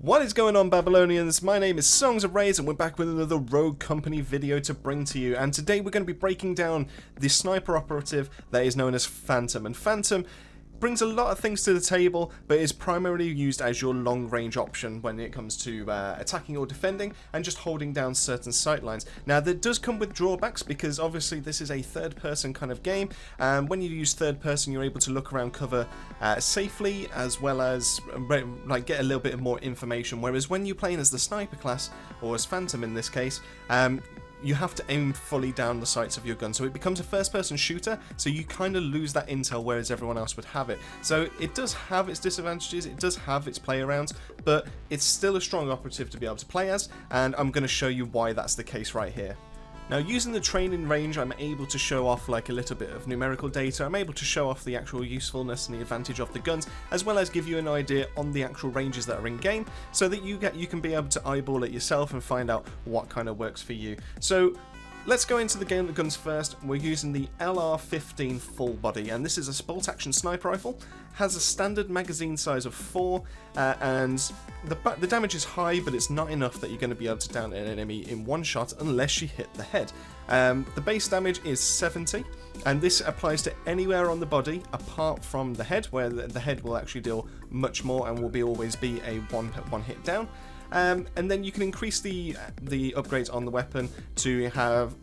What is going on, Babylonians? My name is Songs of Raids and we're back with another Rogue Company video to bring to you, and today we're going to be breaking down the sniper operative that is known as Phantom. And Phantom brings a lot of things to the table, but is primarily used as your long-range option when it comes to attacking or defending and just holding down certain sightlines. Now, that does come with drawbacks because obviously this is a third-person kind of game, and when you use third-person, you're able to look around cover safely, as well as like get a little bit more information. Whereas when you're playing as the sniper class, or as Phantom in this case, you have to aim fully down the sights of your gun, so it becomes a first-person shooter, so you kind of lose that intel, whereas everyone else would have it. So it does have its disadvantages, it does have its play-arounds, but it's still a strong operative to be able to play as, and I'm going to show you why that's the case right here. Now, using the training range, I'm able to show off like a little bit of numerical data. I'm able to show off the actual usefulness and the advantage of the guns, as well as give you an idea on the actual ranges that are in game, so that you can be able to eyeball it yourself and find out what kind of works for you. So let's go into the game of guns first. We're using the LR-15 full body, and this is a bolt action sniper rifle. Has a standard magazine size of 4, and the damage is high, but it's not enough that you're going to be able to down an enemy in one shot unless you hit the head. The base damage is 70, and this applies to anywhere on the body apart from the head, where the head will actually deal much more and will always be a one hit down. And then you can increase the upgrades on the weapon to have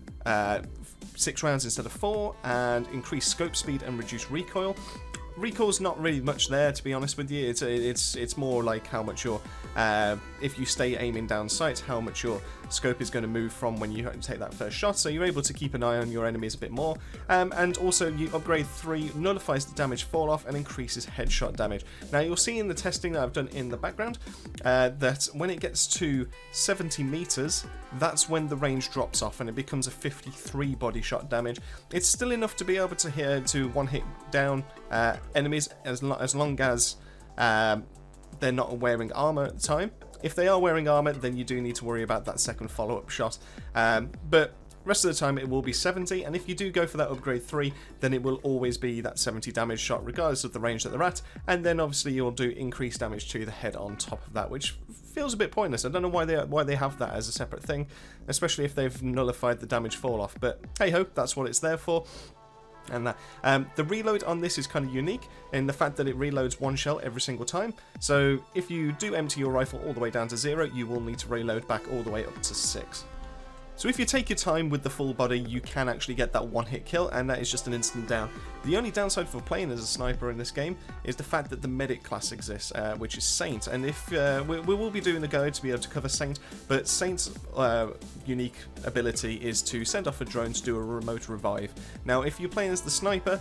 6 rounds instead of 4, and increase scope speed and reduce recoil. Recoil's not really much there, to be honest with you. It's more like how much your if you stay aiming down sights, how much your scope is going to move from when you take that first shot, so you're able to keep an eye on your enemies a bit more. And also, you upgrade 3 nullifies the damage fall off and increases headshot damage. Now, you'll see in the testing that I've done in the background that when it gets to 70 meters, that's when the range drops off and it becomes a 53 body shot damage. It's still enough to be able to hit to one hit down enemies as long as they're not wearing armor at the time. If they are wearing armor, then you do need to worry about that second follow-up shot. But rest of the time it will be 70, and if you do go for that upgrade 3, then it will always be that 70 damage shot regardless of the range that they're at, and then obviously you'll do increased damage to the head on top of that, which feels a bit pointless. I don't know why they have that as a separate thing, especially if they've nullified the damage fall off, but hey ho, that's what it's there for. And that the reload on this is kind of unique in the fact that it reloads 1 shell every single time. So if you do empty your rifle all the way down to 0, you will need to reload back all the way up to 6. So if you take your time with the full body, you can actually get that one hit kill, and that is just an instant down. The only downside for playing as a sniper in this game is the fact that the medic class exists, which is Saint, and if we will be doing a guide to be able to cover Saint, but Saint's unique ability is to send off a drone to do a remote revive. Now, if you're playing as the sniper,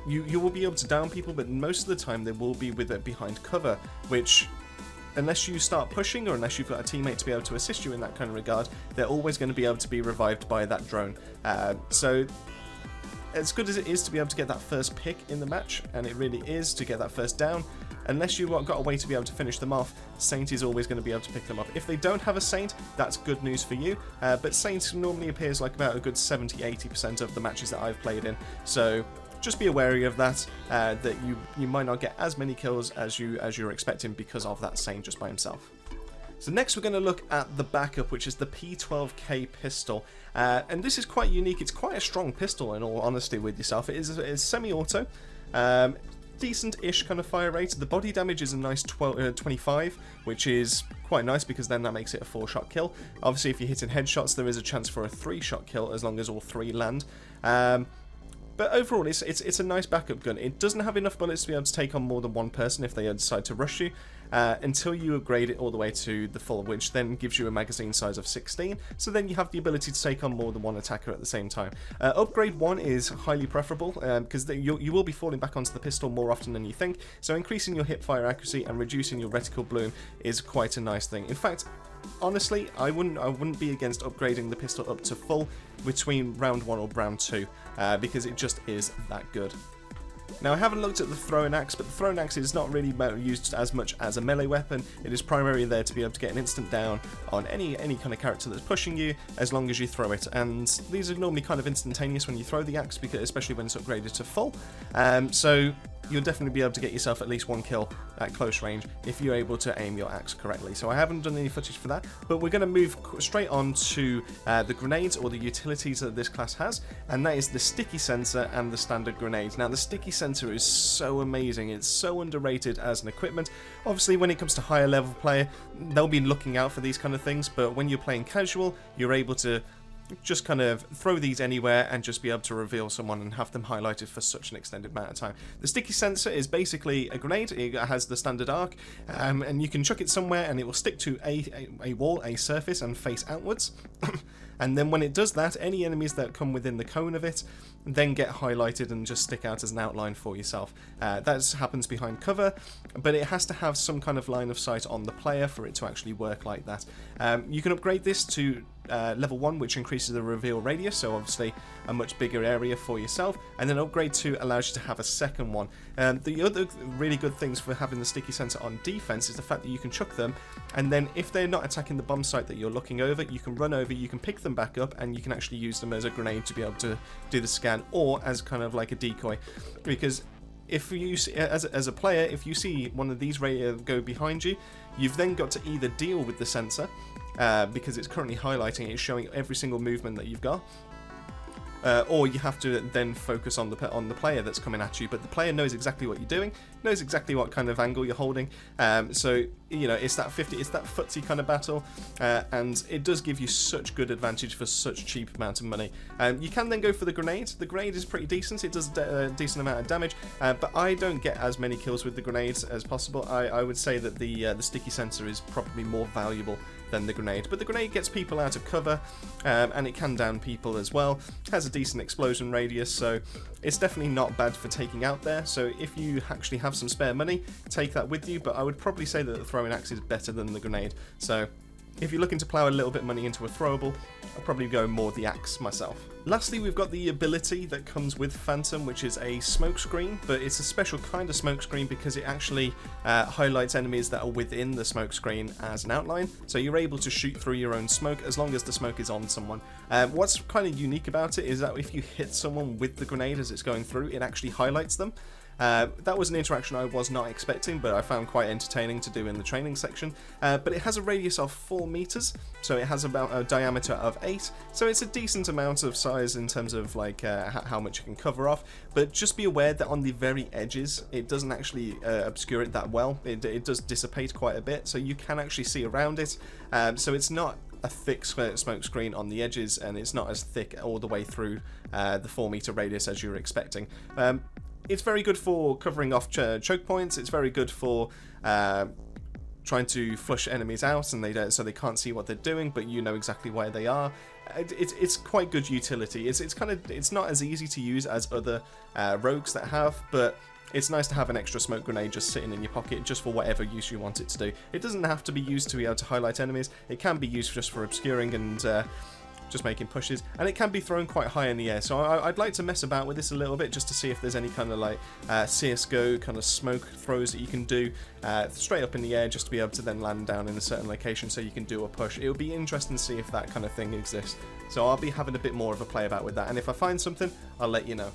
you will be able to down people, but most of the time they will be with it behind cover, which, unless you start pushing or unless you've got a teammate to be able to assist you in that kind of regard, they're always going to be able to be revived by that drone. So as good as it is to be able to get that first pick in the match, and it really is to get that first down, unless you've got a way to be able to finish them off, Saint is always going to be able to pick them up. If they don't have a Saint, that's good news for you, but Saint normally appears like about a good 70-80% of the matches that I've played in, so just be wary of that, that you might not get as many kills as you're expecting because of that Saint just by himself. So next we're going to look at the backup, which is the P12K pistol, and this is quite unique. It's quite a strong pistol, in all honesty with yourself. It's semi-auto, decent-ish kind of fire rate. The body damage is a nice 25, which is quite nice because then that makes it a 4-shot kill. Obviously, if you're hitting headshots, there is a chance for a 3-shot kill as long as all 3 land. But overall, it's a nice backup gun. It doesn't have enough bullets to be able to take on more than one person if they decide to rush you, until you upgrade it all the way to the full, which then gives you a magazine size of 16, so then you have the ability to take on more than one attacker at the same time. Upgrade 1 is highly preferable, because you will be falling back onto the pistol more often than you think, so increasing your hip-fire accuracy and reducing your reticle bloom is quite a nice thing. In fact, honestly, I wouldn't be against upgrading the pistol up to full between round 1 or round 2, because it just is that good. Now, I haven't looked at the throwing axe, but the throwing axe is not really used as much as a melee weapon. It is primarily there to be able to get an instant down on any kind of character that's pushing you, as long as you throw it. And these are normally kind of instantaneous when you throw the axe, because especially when it's upgraded to full. So you'll definitely be able to get yourself at least one kill at close range if you're able to aim your axe correctly. So I haven't done any footage for that, but we're going to move straight on to the grenades, or the utilities that this class has, and that is the sticky sensor and the standard grenade. Now the sticky sensor is so amazing, it's so underrated as an equipment. Obviously when it comes to higher level player, they'll be looking out for these kind of things, but when you're playing casual, you're able to just kind of throw these anywhere and just be able to reveal someone and have them highlighted for such an extended amount of time. The sticky sensor is basically a grenade. It has the standard arc, and you can chuck it somewhere and it will stick to a wall, a surface, and face outwards. And then when it does that, any enemies that come within the cone of it then get highlighted and just stick out as an outline for yourself. That happens behind cover, but it has to have some kind of line of sight on the player for it to actually work like that. You can upgrade this to level 1, which increases the reveal radius, so obviously a much bigger area for yourself, and then upgrade 2 allows you to have a second one. The other really good things for having the sticky sensor on defense is the fact that you can chuck them, and then if they're not attacking the bomb site that you're looking over, you can run over, you can pick them back up, and you can actually use them as a grenade to be able to do the scan, or as kind of like a decoy. Because if you see, as a player, if you see one of these go behind you, you've then got to either deal with the sensor, because it's currently highlighting, it's showing every single movement that you've got, or you have to then focus on the player that's coming at you. But the player knows exactly what you're doing, knows exactly what kind of angle you're holding. So you know, it's that footsie kind of battle, and it does give you such good advantage for such cheap amount of money. You can then go for the grenade. The grenade is pretty decent. It does a decent amount of damage, but I don't get as many kills with the grenades as possible. I would say that the sticky sensor is probably more valuable than the grenade, but the grenade gets people out of cover, and it can down people as well. It has a decent explosion radius, so it's definitely not bad for taking out there. So if you actually have some spare money, take that with you, but I would probably say that the throwing axe is better than the grenade. So if you're looking to plow a little bit of money into a throwable, I'll probably go more the axe myself. Lastly, we've got the ability that comes with Phantom, which is a smoke screen, but it's a special kind of smoke screen because it actually highlights enemies that are within the smoke screen as an outline. So you're able to shoot through your own smoke as long as the smoke is on someone. What's kind of unique about it is that if you hit someone with the grenade as it's going through, it actually highlights them. That was an interaction I was not expecting, but I found quite entertaining to do in the training section. But it has a radius of 4 meters, so it has about a diameter of 8, so it's a decent amount of size in terms of like how much it can cover off. But just be aware that on the very edges, it doesn't actually obscure it that well. It does dissipate quite a bit, so you can actually see around it. So it's not a thick smoke screen on the edges, and it's not as thick all the way through the 4 meter radius as you were expecting. It's very good for covering off choke points. It's very good for trying to flush enemies out, and so they can't see what they're doing, but you know exactly where they are. It's quite good utility. It's not as easy to use as other rogues that have, but it's nice to have an extra smoke grenade just sitting in your pocket just for whatever use you want it to do. It doesn't have to be used to be able to highlight enemies. It can be used just for obscuring and just making pushes, and it can be thrown quite high in the air. So I'd like to mess about with this a little bit just to see if there's any kind of like CSGO kind of smoke throws that you can do straight up in the air, just to be able to then land down in a certain location so you can do a push. It would be interesting to see if that kind of thing exists. So I'll be having a bit more of a play about with that, and if I find something, I'll let you know.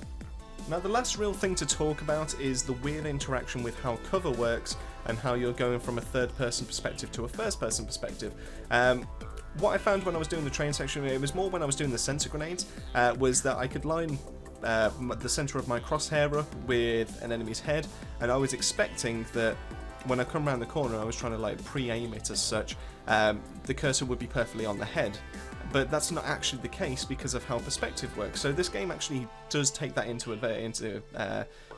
Now the last real thing to talk about is the weird interaction with how cover works and how you're going from a third-person perspective to a first-person perspective. What I found when I was doing the train section, it was more when I was doing the sensor grenades, was that I could line the center of my crosshair up with an enemy's head, and I was expecting that when I come around the corner, I was trying to like pre-aim it as such, the cursor would be perfectly on the head. But that's not actually the case because of how perspective works. So this game actually does take that into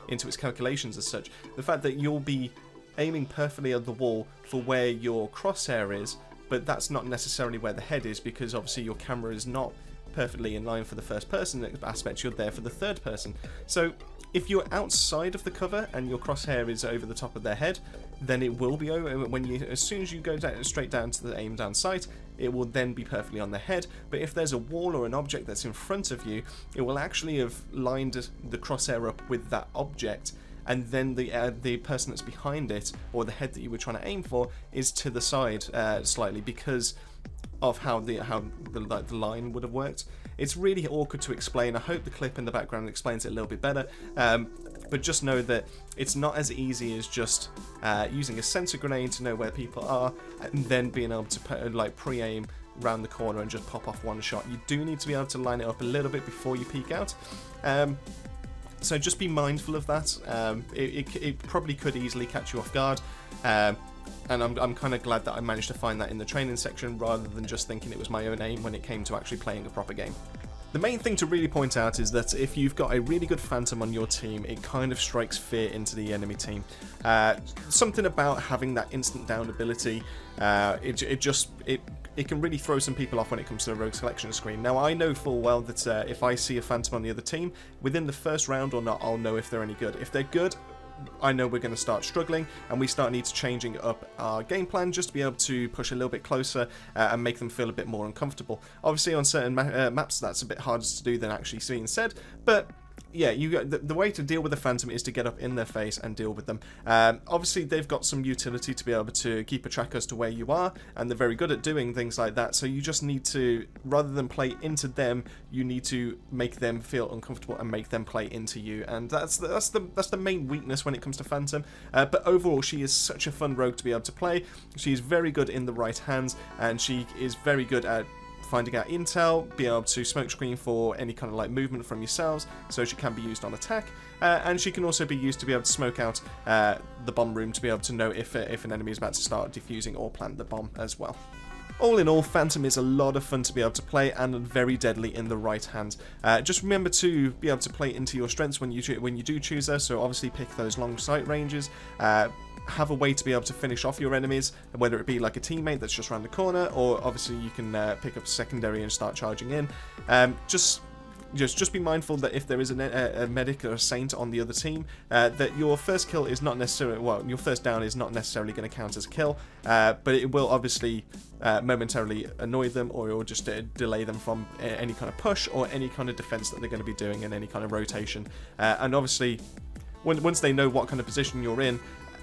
its calculations as such. The fact that you'll be aiming perfectly at the wall for where your crosshair is, but that's not necessarily where the head is, because obviously your camera is not perfectly in line for the first person aspect, you're there for the third person. So if you're outside of the cover and your crosshair is over the top of their head, then it will be over as soon as you go straight down to the aim down sight, it will then be perfectly on the head. But if there's a wall or an object that's in front of you, it will actually have lined the crosshair up with that object, and then the person that's behind it, or the head that you were trying to aim for, is to the side slightly, because of how the line would have worked. It's really awkward to explain. I hope the clip in the background explains it a little bit better. But just know that it's not as easy as just using a sensor grenade to know where people are, and then being able to put, like, pre-aim round the corner and just pop off one shot. You do need to be able to line it up a little bit before you peek out. So just be mindful of that. It probably could easily catch you off guard. And I'm kind of glad that I managed to find that in the training section rather than just thinking it was my own aim when it came to actually playing a proper game. The main thing to really point out is that if you've got a really good Phantom on your team, it kind of strikes fear into the enemy team. Something about having that instant down ability, it can really throw some people off when it comes to the rogue selection screen. Now, I know full well that if I see a Phantom on the other team, within the first round or not, I'll know if they're any good. If they're good, I know we're going to start struggling, and we start needs changing up our game plan just to be able to push a little bit closer and make them feel a bit more uncomfortable. Obviously, on certain maps, that's a bit harder to do than actually being said, but yeah, the way to deal with the Phantom is to get up in their face and deal with them. Obviously, they've got some utility to be able to keep a track as to where you are, and they're very good at doing things like that. So you just need to, rather than play into them, you need to make them feel uncomfortable and make them play into you. And that's the main weakness when it comes to Phantom. But overall, she is such a fun rogue to be able to play. She is very good in the right hands, and she is very good at finding out intel, be able to smoke screen for any kind of like movement from yourselves, so she can be used on attack, and she can also be used to be able to smoke out the bomb room to be able to know if an enemy is about to start defusing or plant the bomb as well. All in all, Phantom is a lot of fun to be able to play and very deadly in the right hands. Just remember to be able to play into your strengths when you do choose her, so obviously pick those long sight ranges, have a way to be able to finish off your enemies, whether it be like a teammate that's just around the corner, or obviously you can pick up secondary and start charging in. Just be mindful that if there is a medic or a saint on the other team, that your first kill is not necessarily, well, your first down is not necessarily going to count as a kill, but it will obviously momentarily annoy them, or it will just delay them from any kind of push or any kind of defense that they're going to be doing in any kind of rotation. And obviously, once they know what kind of position you're in,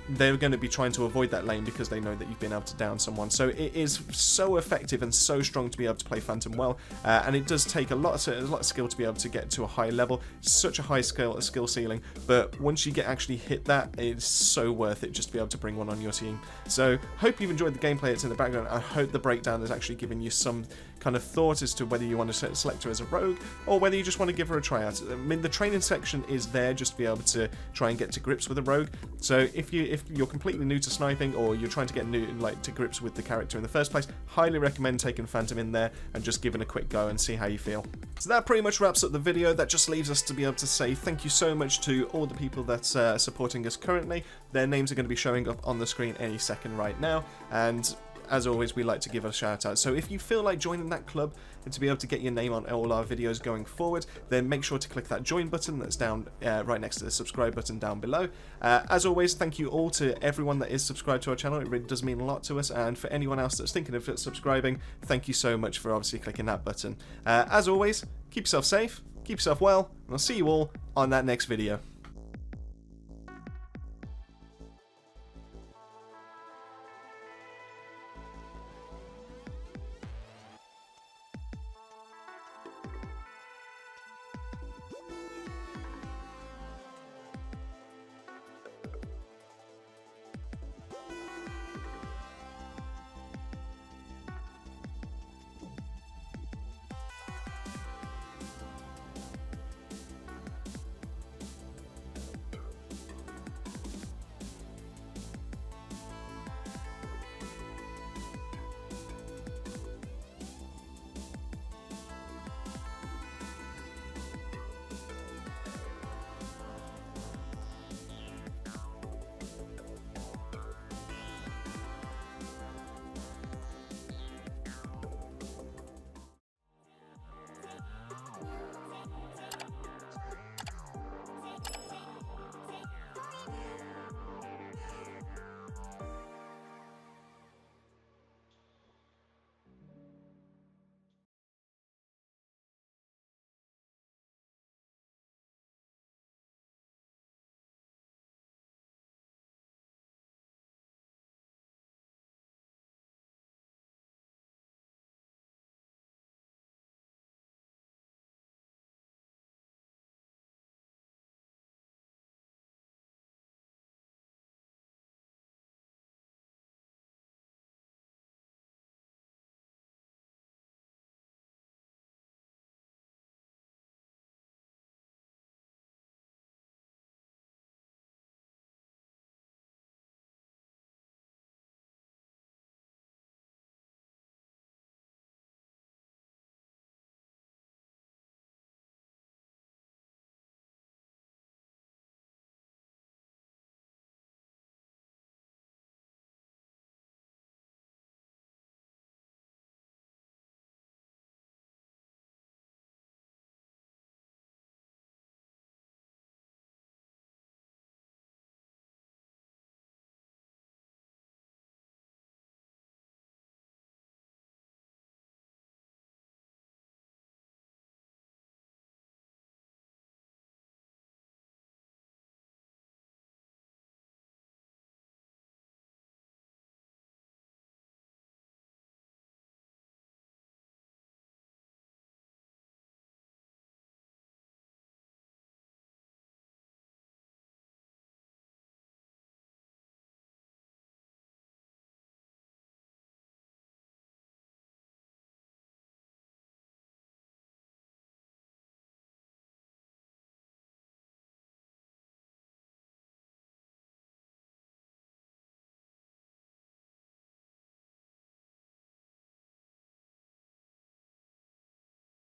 they're going to be trying to avoid that lane because they know that you've been able to down someone. So it is so effective and so strong to be able to play Phantom well, and it does take a lot of skill to be able to get to a high level. Such a high skill ceiling, but once you actually hit that, it's so worth it just to be able to bring one on your team. So hope you've enjoyed the gameplay that's in the background. I hope the breakdown has actually given you some kind of thought as to whether you want to select her as a rogue or whether you just want to give her a try out. I mean, the training section is there just to be able to try and get to grips with a rogue. So if you're completely new to sniping, or you're trying to get to grips with the character in the first place, highly recommend taking Phantom in there and just giving a quick go and see how you feel. So that pretty much wraps up the video. That just leaves us to be able to say thank you so much to all the people that's supporting us currently. Their names are going to be showing up on the screen any second right now, and as always, we like to give a shout out. So if you feel like joining that club and to be able to get your name on all our videos going forward, then make sure to click that join button that's down right next to the subscribe button down below. As always, thank you all to everyone that is subscribed to our channel. It really does mean a lot to us, and for anyone else that's thinking of subscribing, thank you so much for obviously clicking that button. As always, keep yourself safe, keep yourself well, and I'll see you all on that next video.